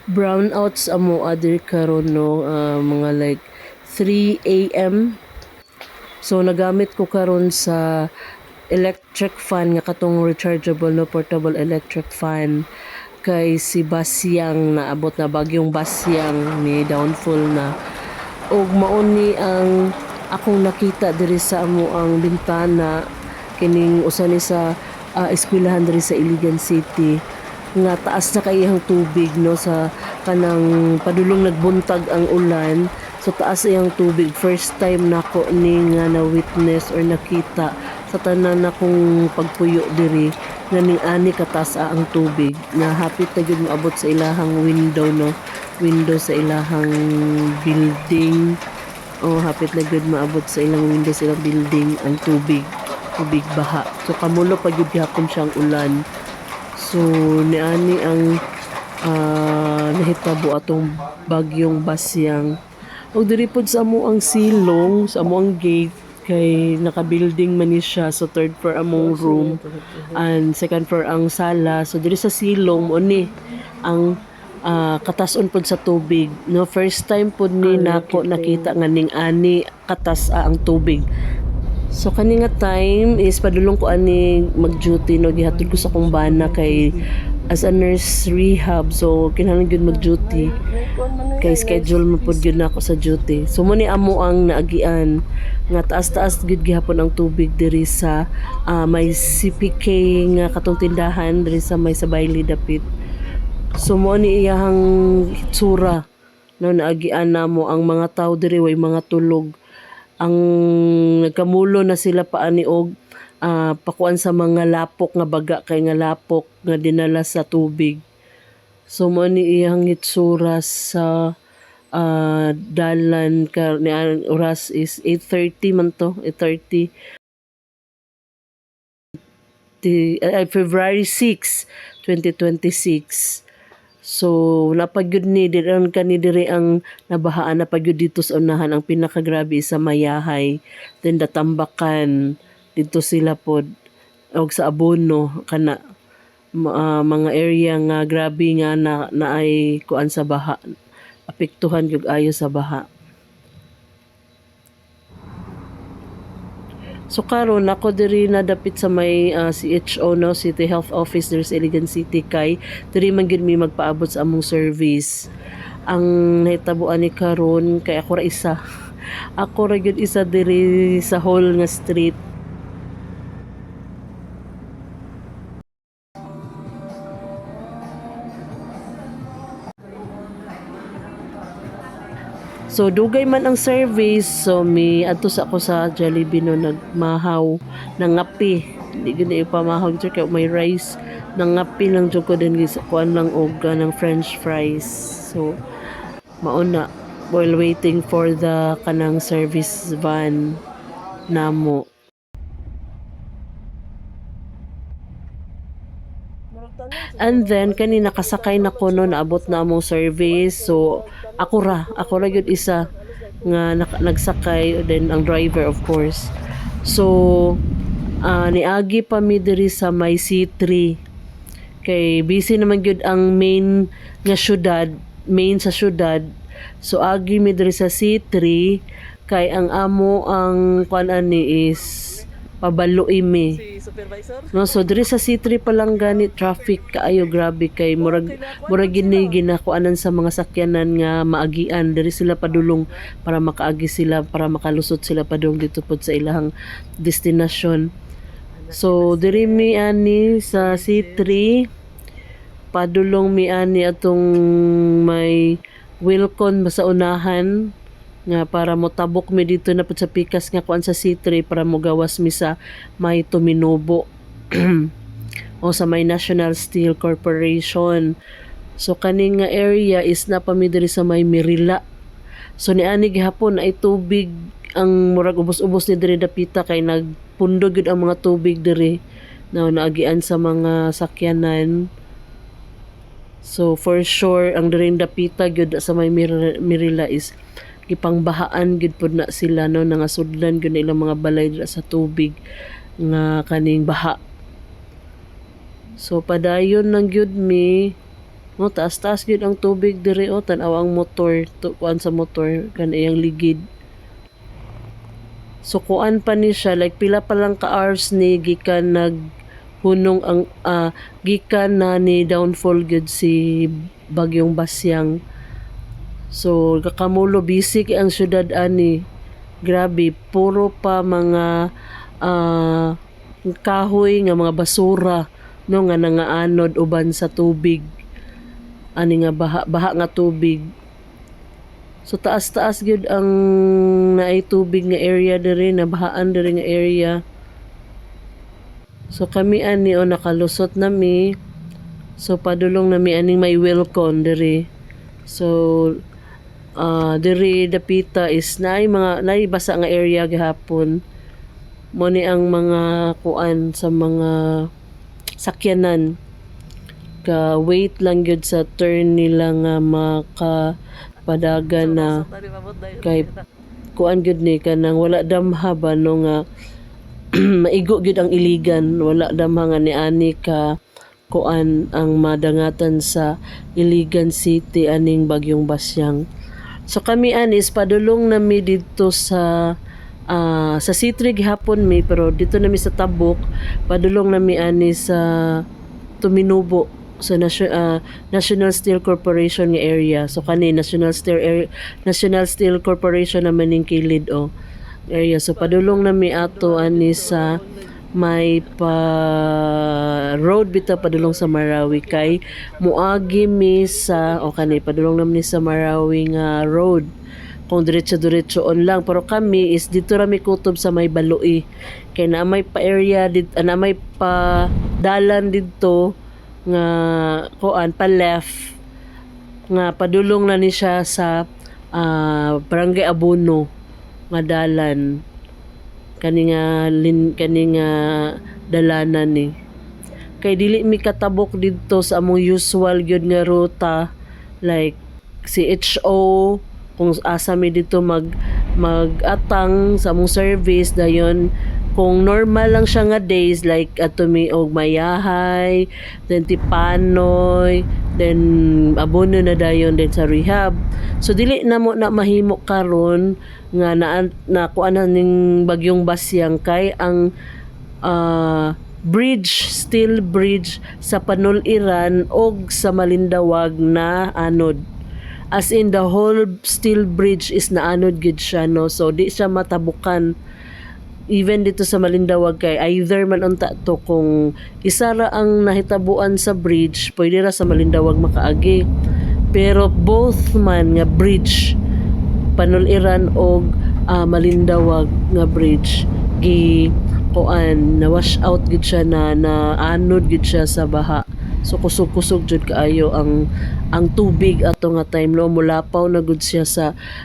Brownouts amo other karon no, mga like 3 a.m. So nagamit ko karon sa electric fan nga katong rechargeable no portable electric fan kay si Basyang naabot na bagyong Basyang ni downfall na og mao ni ang akong nakita diri sa amo ang bintana kining usa ni sa eskwelahan diri sa Iligan City nga taas na kay iyang tubig no sa kanang padulong nagbuntag ang ulan. So taas iyang tubig. First time nako ni nga na witness or nakita sa tanan akong pagpuyo diri nga ning ani kataas ang tubig na hapit na gyud moabot sa ilahang window no, window sa ilahang building. Hapit na gyud maabot sa ilang window sa ilang building ang tubig baha. So kamulo pa gyud gihapon siyang ulan. So niani ang nahitabo atong bagyong Basyang. Og diri pod sa amo ang silong, sa amo ang gate kay naka-building man ni siya. So third floor among room and second floor ang sala. So diri sa silong mo ni ang katason pod sa tubig. No, first time pod ni nako nakita nga ning ani katas ang tubig. So kani nga time is padulong ko ani mag-duty no, gihatod ko sa kong bana kay as a nurse rehab. So kinahanglan gyud mag-duty kay schedule mo pod gyud nako sa duty. So mo ni amo ang naagian nga taas-taas gyud gihapon ang tubig diri sa may CPK nga katong tindahan diri sa may Sabayli dapit. So mo ni iyang hitsura no, naagian namo ang mga tao diri way mga tulog. Ang nagkamulo na sila paani og pakuan sa mga lapok nga baga kay nga lapok nga dinala sa tubig. So mo ni iyang hitsura sa dalan ka ni oras is 8:30 man to, 8:30 February 6, 2026. So napagyud ni diron kani diri ang nabahaan na pagyud dito sa unahan ang pinakagrabe sa Mayahay, then Datambakan dito sila pod og sa Abono kana mga area nga grabe nga naay kuan sa baha, apektuhan gyud ayo sa baha. So karon ako diri na dapit sa may CHO no, City Health Office diri sa Iligan City kay diri man gyud mi magpaabot sa among service. Ang nahitabuan ni karon kay ako ra isa. Ako ra gyud isa diri sa whole nga street. So dugay man ang service, so mi adto sa ako sa Jollibee no, nagmahaw nangapi. Di gyud na ipamahaw dito kay may rice. Nangapi lang jud ko din sa kuan lang og ng french fries. So mauna while waiting for the kanang service van namo. And then kani nakasakay na ko no, naabot na among service. So ako ra gyud isa nga nagsakay, then ang driver of course. So niagi pa mi diri sa may C3 kay busy naman gyud ang main sa syudad. So agi mi diri sa C3 kay ang amo ang kuan ani is pabalo mi. No, so diri sa C3 pa lang gani traffic kaayo, grabe kay murag gini ginakuanan sa mga sakyanan nga maagian diri sila padulong para makaagi sila, para makalusot sila padulong dito pod sa ilang destinasyon. So diri mi ani sa C3 padulong mi ani atong may Wilcon sa unahan nga para motabok mi dito na pud sa pikas nga kuan sa C3 para mogawas mi sa may Tuminobo o sa may National Steel Corporation. So kaning nga area is napami diri sa may Mirila. So niani gihapon ay tubig ang murag ubos-ubos ni diri dapita kay nagpundo gyud ang mga tubig diri na naagian sa mga sakyanan. So for sure ang diri dapita gyud sa may Mirila is gipangbahaan gid pud na sila no, nangasudlan gyud ilang mga balay dira sa tubig nga kaning baha. So padayon lang gyud mi No, taas-taas gyud ang tubig diri o tan-aw ang motor, kuan sa motor kan iyang ligid. So kuan pa ni siya like pila pa lang ka hours ni gikan naghunong ang gikan na ni downfall gyud si bagyong Basyang. So kakamulo bisig ang syudad ani. Grabe, puro pa mga kahoy nga mga basura no nga nangaanod uban sa tubig. Ani nga baha nga tubig. So taas-taas gyud ang naay tubig nga area diri, nabahaan diri nga area. So kami ani o nakalusot nami. So padulong nami aning may Wilcon diri. So diri dapita is naay basa nga area gihapon. Mo ni ang mga kuan sa mga sakyanan ka wait lang gyud sa turn nila nga makapadagan na kay kuan gyud ni kanang wala damha ba no nga maigo gyud ang iligan, wala damha nga ni ani ka kuan ang madangatan sa Iligan City aning bagyong Basyang. So kami anis padulong nami dito sa C3 gihapon mi pero dito nami sa Tabuk padulong nami ani sa Tuminubo sa National Steel Corporation nga area. So kani National Steel Corporation naman ning kilid o area. So padulong nami ato ani sa may road bitaw padulong sa Marawi kay muagi mi sa kani padulong naman ni sa Marawi nga road kung diretso-diretsoon lang pero kami is dito rami kutob sa may Baloi kay na may pa area na may pa dalan dito nga kuan pa left nga padulong na ni siya sa Barangay Abono nga dalan kani nga dalanan ni kay dili mi katabok didto sa among usual gyud nga ruta like CHO kung asa mi dito magatang sa among service dayon kung normal lang siya nga days like ato mi og Mayahay then Tipanoy then Abono na dayon then sa rehab so dili na mo na mahimo karon nga na kuanan ning bagyong Basyang kay ang steel bridge sa Panul-Iran og sa Malindawag na anod. As in the whole steel bridge is naanod gid siya no. So di siya matabukan. Even dito sa Malindawag kay either man unta to kung isa ra ang nahitabuan sa bridge, pwede ra sa Malindawag makaagi. Pero both man nga bridge Panul-Iran og Malindawag nga bridge na wash out gid siya na anod gid siya sa baha. So kusog-kusog jud kaayo ang tubig ato nga time no mulapaw na gud siya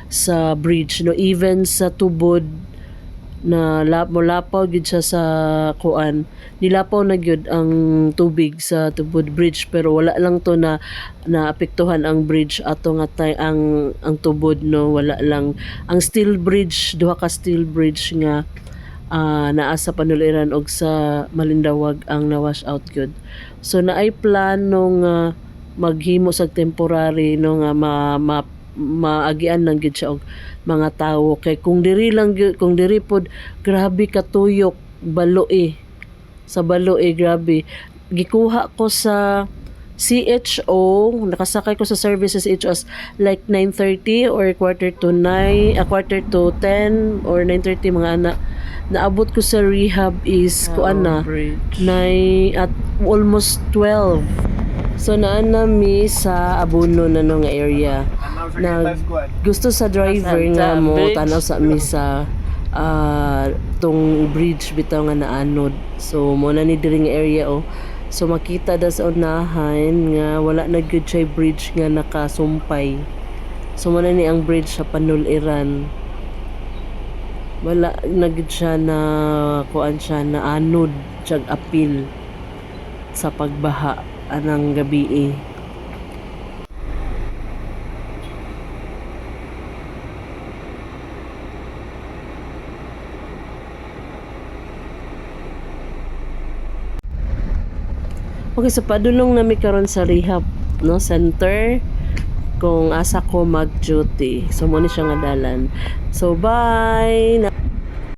sa bridge no even sa tubod na mulapaw gid siya sa nilapaw na gyud ang tubig sa tubod bridge pero wala lang to na naapektuhan ang bridge ato nga ang tubod no wala lang ang steel bridge duha ka steel bridge nga naa sa Panul-Iran og sa Malindawag ang na-wash out gyud. So naay plano nga maghimo sa temporary no nga maagian lang gyud siya og mga tawo kay kung diri pod grabe katuyok Baloi sa Baloi grabe gikuha ko sa CHO, nakasakay ko sa services CHO as like 9:30 or quarter to 10 or 9:30 mga anak. Naabot ko sa rehab is at almost 12. So naana mi sa Abono na no nga area. Gusto sa driver nga mo tanaw sa mi sa tong bridge bitaw nga naanod. So mo na ni diri nga area So makita da sa unahan nga wala na gyud siya bridge nga nakasumpay. So mo na ni ang bridge sa Panul-Iran. Wala na gyud siya na siya na anod siyang apil sa pagbaha anang gabi. Okay, so padulong nami karon sa rehab. no center kung asa ko mag-duty. So mo ni siya nga dalan. So bye.